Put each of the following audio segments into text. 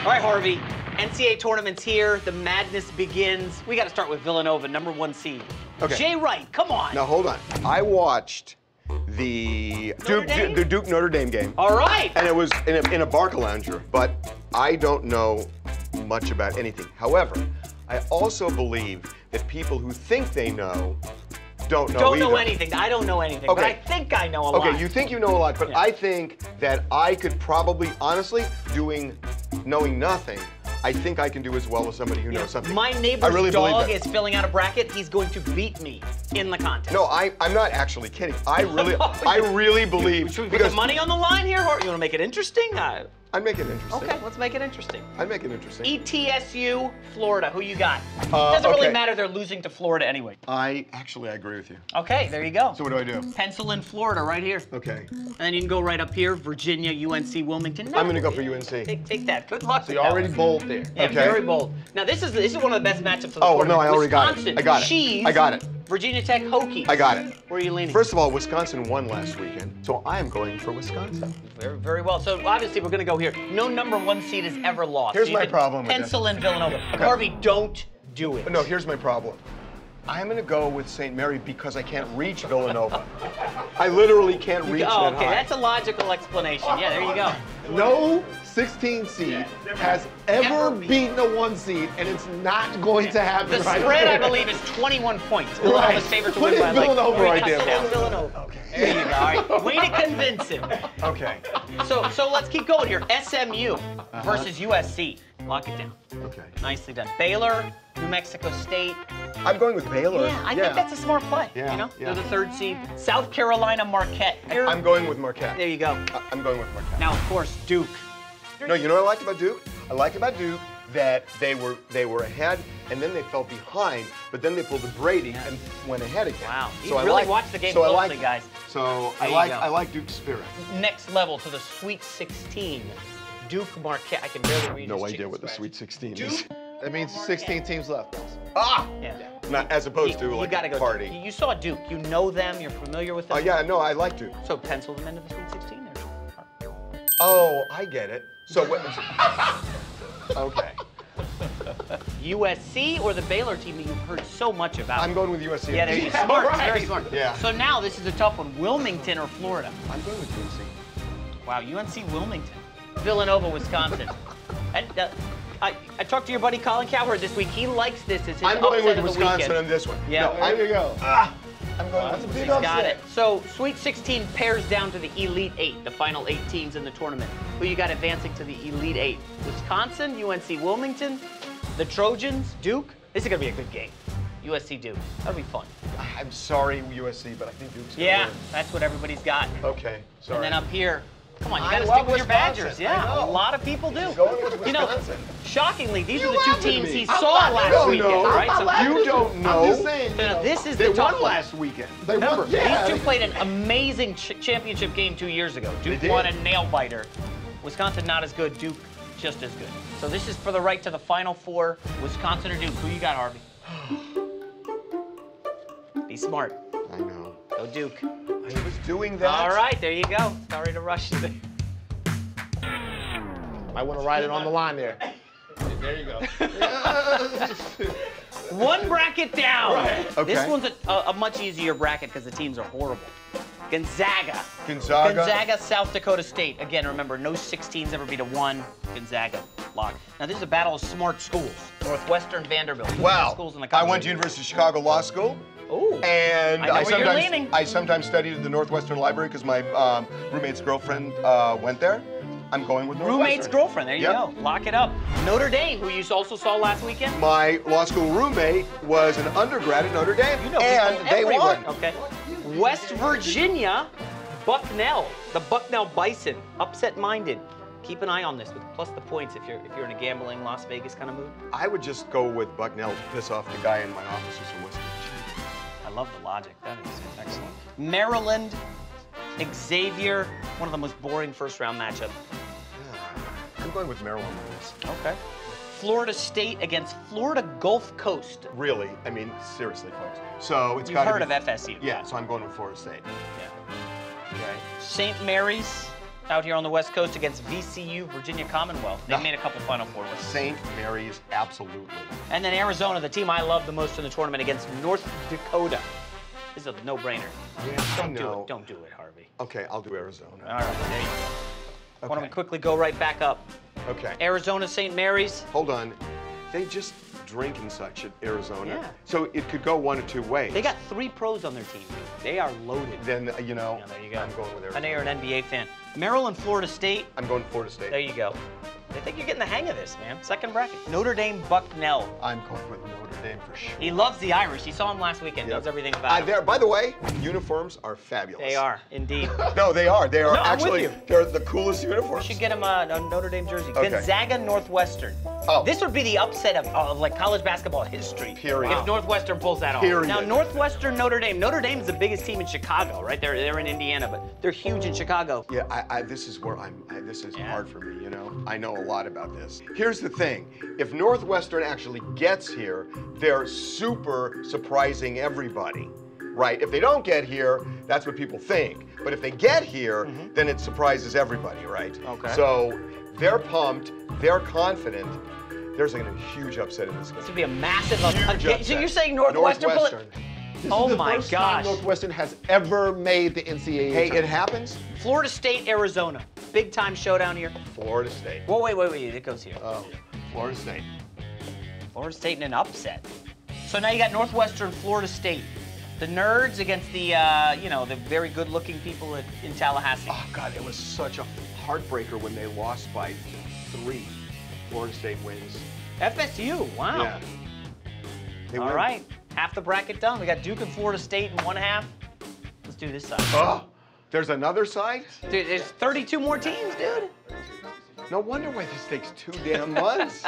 All right, Harvey. NCAA tournament's here. The madness begins. We got to start with Villanova, #1 seed. Okay. Jay Wright, come on. Now hold on. I watched the Duke Notre Dame game. All right. And it was in a Barca lounger, but I don't know much about anything. However, I also believe that people who think they know don't know anything. I don't know anything, okay. But I think I know a lot. Okay, you think you know a lot, but I think that I could probably, honestly, knowing nothing, I think I can do as well as somebody who knows something. My neighbor's dog is filling out a bracket. He's going to beat me in the contest. No, I'm not actually kidding. I really believe. Should we put the money on the line here, or you want to make it interesting? I'd make it interesting. Okay, let's make it interesting. I'd make it interesting. ETSU, Florida. Who you got? Doesn't really matter. They're losing to Florida anyway. I agree with you. Okay, there you go. So what do I do? Pencil in Florida right here. Okay. And then you can go right up here, Virginia, UNC, Wilmington. I'm going to go for UNC. Take that. Good luck. So you're already bold there. Yeah, okay. Very bold. Now this is one of the best matchups of the tournament. tournament. No, I already Wisconsin, got it. I got it. Cheese, I got it. Virginia Tech, Hokies. I got it. Where are you leaning? First of all, Wisconsin won last weekend, so I am going for Wisconsin. Very, very well. So obviously we're going to go here. No #1 seed has ever lost. Here's so my problem with pencil in Villanova. Okay. Harvey, don't do it. No, here's my problem. I'm going to go with St. Mary because I can't reach Villanova. I literally can't reach that high. That's a logical explanation. Yeah, there you go. No 16 seed has ever beaten a 1 seed, and it's not going to happen. The spread, I believe, is 21 points. Villanova's favorite to Put win in by Villanova right there. Villanova. Okay. There you go. All right. Way to convince him. Okay. So let's keep going here. SMU versus USC. Lock it down. Okay. Nicely done. Baylor, New Mexico State. I'm going with Baylor. Yeah, I think that's a smart play. Yeah, You know, yeah. they're the 3rd seed. South Carolina, Marquette. I'm going with Marquette. There you go. I'm going with Marquette. Now, of course, Duke. No, you know what I liked about Duke? I liked about Duke that they were ahead and then they fell behind, but then they pulled a Brady and went ahead again. Wow. So You really watched the game closely, guys. So There I like Duke's spirit. Next level to the Sweet 16. Duke, Marquette. I can barely read No his idea chicken what the scratch. Sweet 16 is. That means 16 teams left. Ah! Yeah. Not as opposed to like you gotta a go. party. You saw Duke. You know them. You're familiar with them. Oh yeah, no, I like Duke. So pencil them into the Sweet 16 there. Oh, I get it. So what? Okay. USC or the Baylor team that you've heard so much about? I'm going with USC. Yeah, they're smart. Right. Very smart. Yeah. So now this is a tough one. Wilmington or Florida? I'm going with USC. Wow, UNC Wilmington. Villanova, Wisconsin. I talked to your buddy Colin Cowherd this week. He likes this as his I'm going with upset of the Wisconsin weekend. on this one. Yeah. No, There you go. I'm going with He's got it. So Sweet 16 pairs down to the Elite 8, the final 8 teams in the tournament. Who you got advancing to the Elite 8? Wisconsin, UNC Wilmington, the Trojans, Duke. This is gonna be a good game. USC Duke. That'll be fun. I'm sorry, USC, but I think Duke's going to win. That's what everybody's got. Okay, sorry. And then up here, come on, you I gotta love stick with your Wisconsin. Badgers. I Yeah, know. a lot of people do. Going with You know, Wisconsin. shockingly, these You are the 2 laughing at teams me. he I'm saw laughing. last No, weekend, no. right? I'm So not You don't know. I'm just saying. So this is They the tough won one. last weekend. They won. Remember, Yeah. these two played an amazing championship game 2 years ago. Duke won a nail-biter. Wisconsin not as good. Duke just as good. So this is for the right to the Final Four. Wisconsin or Duke? Who you got, Harvey? Be smart. I know. Go Duke. I was doing that. All right, there you go. Sorry to rush you. Might want to write it on the line there. There you go. One bracket down. Right. Okay. This one's a much easier bracket because the teams are horrible. Gonzaga. Gonzaga. South Dakota State. Again, remember, no 16s ever beat a 1. Gonzaga. Lock. Now, this is a battle of smart schools. Northwestern, Vanderbilt. Two of the best Wow. schools in the I country. went to University of Chicago Law School. Ooh. And I know where you're leaning. I sometimes studied at the Northwestern Library because my roommate's girlfriend went there. I'm going with Northwestern. Roommate's girlfriend. There you Yep. go. Lock it up. Notre Dame, who you also saw last weekend. My law school roommate was an undergrad at Notre Dame, You know and people they everywhere. won. Okay. West Virginia, Bucknell, the Bucknell Bison, upset-minded. Keep an eye on this with plus the points if you're in a gambling Las Vegas kind of mood. I would just go with Bucknell to piss off the guy in my office who's from West Virginia. I love the logic. That is excellent. Maryland, Xavier, one of the most boring first-round matchups. Yeah, I'm going with Maryland on this. Okay. Florida State against Florida Gulf Coast. Really, I mean, seriously, folks. So it's You've got to heard of FSU. Yeah, so I'm going with Florida State. Yeah. Okay. St. Mary's Out here on the West Coast against VCU, Virginia Commonwealth. They've made a couple Final Four lists. St. Mary's, absolutely. And then Arizona, the team I love the most in the tournament, against North Dakota. This is a no-brainer. Yeah, Don't do it. Don't do it, Harvey. Okay, I'll do Arizona. All right, there you go. Okay. Why don't we quickly go right back up? Okay. Arizona, St. Mary's. Hold on. They just drink and such at Arizona. Yeah. So it could go one of two ways. They got 3 pros on their team, dude. They are loaded. Then, you know, Yeah, there you go. I'm going with Arizona. I know you're an NBA fan. Maryland, Florida State. I'm going Florida State. There you go. I think you're getting the hang of this, man. Second bracket. Notre Dame, Bucknell. I'm going with Notre Dame for sure. He loves the Irish. He saw him last weekend. Knows everything about it. By the way, uniforms are fabulous. They are, indeed. No, they are. They are No, I'm with actually, you. they're the coolest uniforms. You should get him a Notre Dame jersey. Okay. Gonzaga, Northwestern. Oh. This would be the upset of like college basketball history. Period. If Northwestern pulls that off. Period. Now, Northwestern, Notre Dame. Notre Dame is the biggest team in Chicago, right? They're in Indiana, but they're huge in Chicago. Yeah, this is where this is Yeah. hard for me, you know? I know a lot about this. Here's the thing. If Northwestern actually gets here, they're super surprising everybody, right? If they don't get here, that's what people think. But if they get here, then it surprises everybody, right? Okay. So they're pumped, they're confident. There's like a huge upset in this game. This would be a massive Huge upset. So upset. you're saying Northwestern? Northwestern. This Oh is the my first gosh. time Northwestern has ever made the NCAA Hey, it tournament. happens. Florida State, Arizona. Big time showdown here. Florida State. Whoa, wait. It goes here. Oh, Florida State. Florida State in an upset. So now you got Northwestern, Florida State. The nerds against the, the very good-looking people in Tallahassee. Oh, God, it was such a heartbreaker when they lost by 3. Florida State wins. FSU, wow. Yeah. They All win. right, half the bracket done. We got Duke and Florida State in one half. Let's do this side. Oh, there's another side? Dude, there's 32 more teams, dude. No wonder why this takes 2 damn months.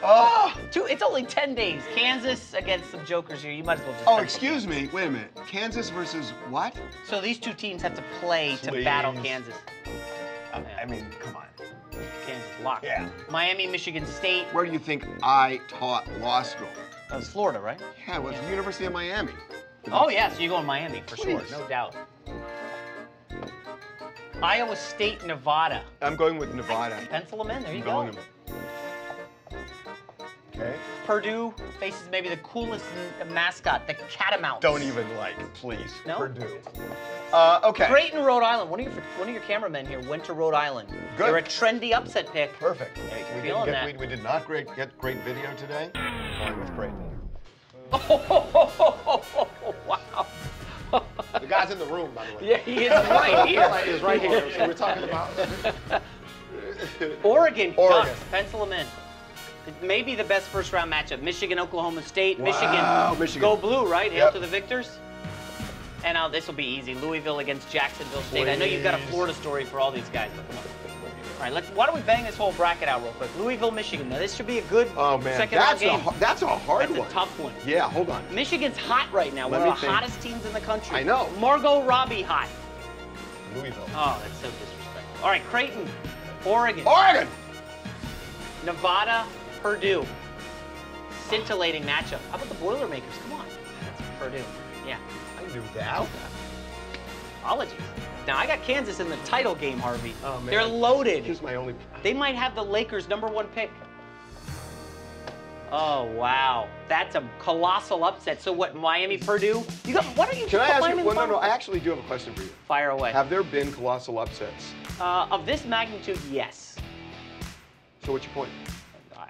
Oh! It's only 10 days. Kansas against some jokers here. You might as well just. Oh, pencil excuse me. Wait a minute. Kansas versus what? So these 2 teams have to play to Please. battle Kansas. I mean, come on. Kansas locked. Yeah. Miami, Michigan State. Where do you think I taught law school? That was Florida, right? Yeah, it was the University of Miami. Oh yeah, so you're going Miami for sure, Please. no doubt. Iowa State, Nevada. I'm going with Nevada. Pencil them in. There you I'm go. going Okay. Purdue faces maybe the coolest mascot, the Catamounts. Don't even please. No? Purdue. Okay. Creighton, Rhode Island. One of your cameramen here went to Rhode Island. Good. They're a trendy upset pick. Perfect. you're feeling that. We did not get great video today. Going with Creighton. Wow. The guy's in the room, by the way. Yeah, he is right here. He's right here. So we're talking about. Oregon. Oregon. Ducks. Pencil them in. It may be the best first round matchup. Michigan, Oklahoma State. Wow, Michigan. Go blue, right? Hail Yep. to the victors. And this will be easy. Louisville against Jacksonville State. I know you've got a Florida story for all these guys, but come on. All right, why don't we bang this whole bracket out real quick? Louisville, Michigan. Now this should be a good second round game. That's a hard That's one. a tough one. Yeah, hold on. Michigan's hot right now. Let One me of the think. hottest teams in the country. I know. Margot Robbie hot. Louisville. Oh, that's so disrespectful. All right, Creighton, Oregon, Oregon! Nevada, Purdue. Scintillating matchup. How about the Boilermakers? Come on. That's Purdue. Yeah. I knew that. Apologies. Now, I got Kansas in the title game, Harvey. Oh, man. They're loaded. Here's my only... They might have the Lakers' #1 pick. Oh, wow. That's a colossal upset. So what, Miami, Purdue? Why don't you Can I put ask Miami you? in the Well, no, final? I actually do have a question for you. Fire away. Have there been colossal upsets? Of this magnitude, yes. So what's your point?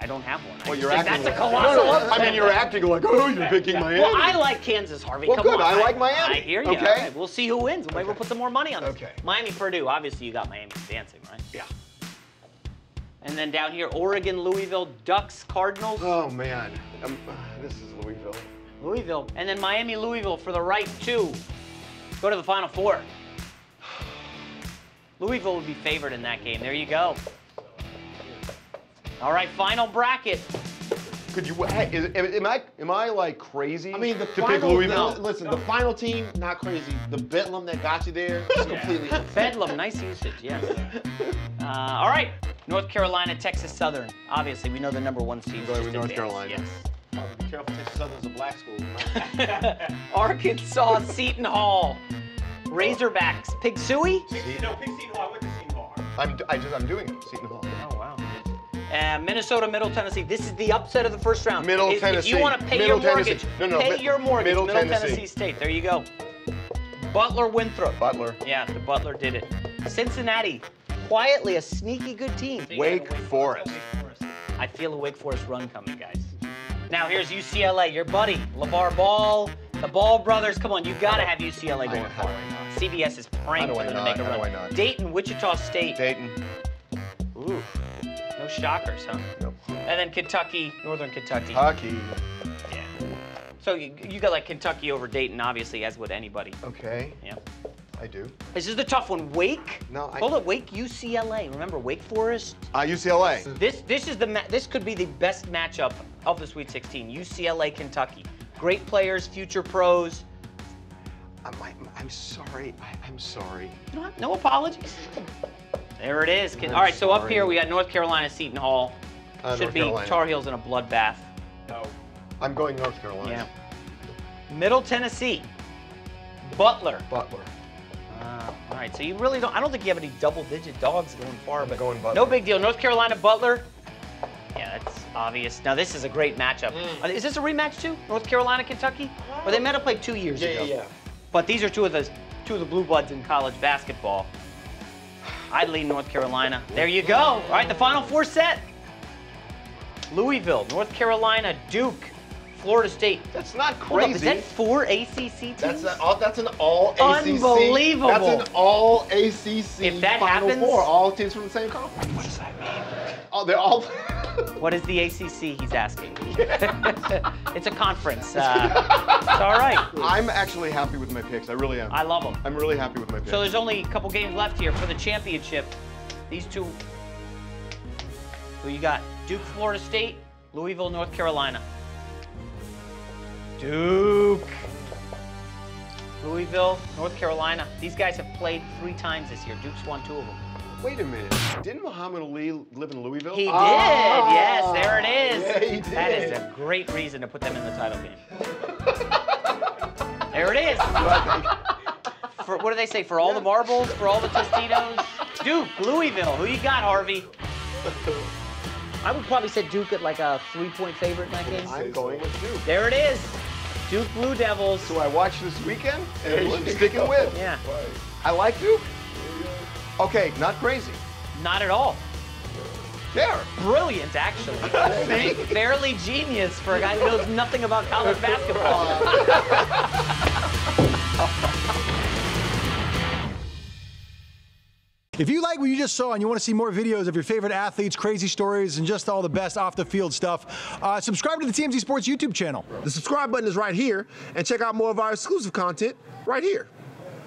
I don't have one. Well, I you're just think acting that's a like- colossal No, upset. I mean, you're acting like, oh, you're picking Miami. Well, I like Kansas, Harvey. Well, Come good. on. I like Miami. I hear you. Okay. All right, we'll see who wins. Maybe we'll put some more money on this. Okay. Miami, Purdue. Obviously, you got Miami advancing, right? Yeah. And then down here, Oregon, Louisville, Ducks, Cardinals. Oh, man. This is Louisville. Louisville. And then Miami, Louisville for the right to go to the Final Four. Louisville would be favored in that game. There you go. All right, final bracket. Could you? Hey, am I like crazy? I mean, the to pick final. Louisville. Listen, the final team, not crazy. The Bedlam that got you there is completely. Bedlam, nice usage, yes. All right, North Carolina, Texas Southern. Obviously, we know the #1 team. Going with North Carolina. Yes. Be careful, Texas Southern's a black school. Arkansas, Seton Hall. Razorbacks, Pig Suey? No, Pig Seton Hall. I went to Seton Hall. I'm doing it. Seton Hall. Oh, wow. Minnesota, Middle Tennessee. This is the upset of the first round. Middle Tennessee. If you want to pay your mortgage, pay your mortgage. Middle Tennessee State. There you go. Butler, Winthrop. Butler. Yeah, the Butler did it. Cincinnati, quietly a sneaky good team. Wake Forest. I feel a Wake Forest run coming, guys. Now here's UCLA, your buddy, LeVar Ball, the Ball brothers. Come on, you gotta have UCLA going for it. CBS is praying for them to make a run. Why not? Dayton, Wichita State. Dayton. Ooh, no shockers, huh? Nope. And then Kentucky, Northern Kentucky. Hockey. Yeah. So you got like Kentucky over Dayton, obviously, as would anybody. Okay. Yeah. I do. This is the tough one. Wake. No, Hold on. Wake, UCLA. Remember Wake Forest? UCLA. This could be the best matchup of the Sweet 16. UCLA, Kentucky. Great players, future pros. I'm sorry. I'm sorry. No apologies. There it is. All right, so up here we got North Carolina, Seton Hall. Should be Tar Heels in a bloodbath. No. I'm going North Carolina. Yeah. Middle Tennessee, Butler. Butler. All right, so you really don't. I don't think you have any double-digit dogs going far, but going Butler. No big deal. North Carolina, Butler. Yeah, that's obvious. Now this is a great matchup. Is this a rematch too? North Carolina, Kentucky? Or they might have played 2 years ago. Yeah. But these are two of the blue bloods in college basketball. I'd lean North Carolina. There you go. All right, the Final Four set. Louisville, North Carolina, Duke, Florida State. That's not crazy. Hold up, is that 4 ACC teams? That's an all ACC. Unbelievable. That's an all ACC. If that Final happens, Four, all teams from the same conference. What does that mean? Oh, they're all. What is the ACC? He's asking. It's a conference. It's all right. I'm actually happy with my picks. I really am. I love them. I'm really happy with my picks. So there's only a couple games left here for the championship. These two. Who you got? Duke, Florida State, Louisville, North Carolina. Duke. Louisville, North Carolina. These guys have played 3 times this year. Duke's won 2 of them. Wait a minute. Didn't Muhammad Ali live in Louisville? He did. Yes, there it is. Yeah, he did. That is a great reason to put them in the title game. There it is. For, what do they say? For all the marbles? For all the Tostitos? Duke, Louisville. Who you got, Harvey? I would probably say Duke at like a 3-point favorite in that game. I'm going with Duke. There it is. Duke Blue Devils. So I watched this weekend, and I'm sticking with. Yeah. I like Duke. Okay, not crazy. Not at all. There. Brilliant, actually. Fairly genius for a guy who knows nothing about college basketball. If you like what you just saw and you want to see more videos of your favorite athletes, crazy stories, and just all the best off-the-field stuff, subscribe to the TMZ Sports YouTube channel. The subscribe button is right here, and check out more of our exclusive content right here.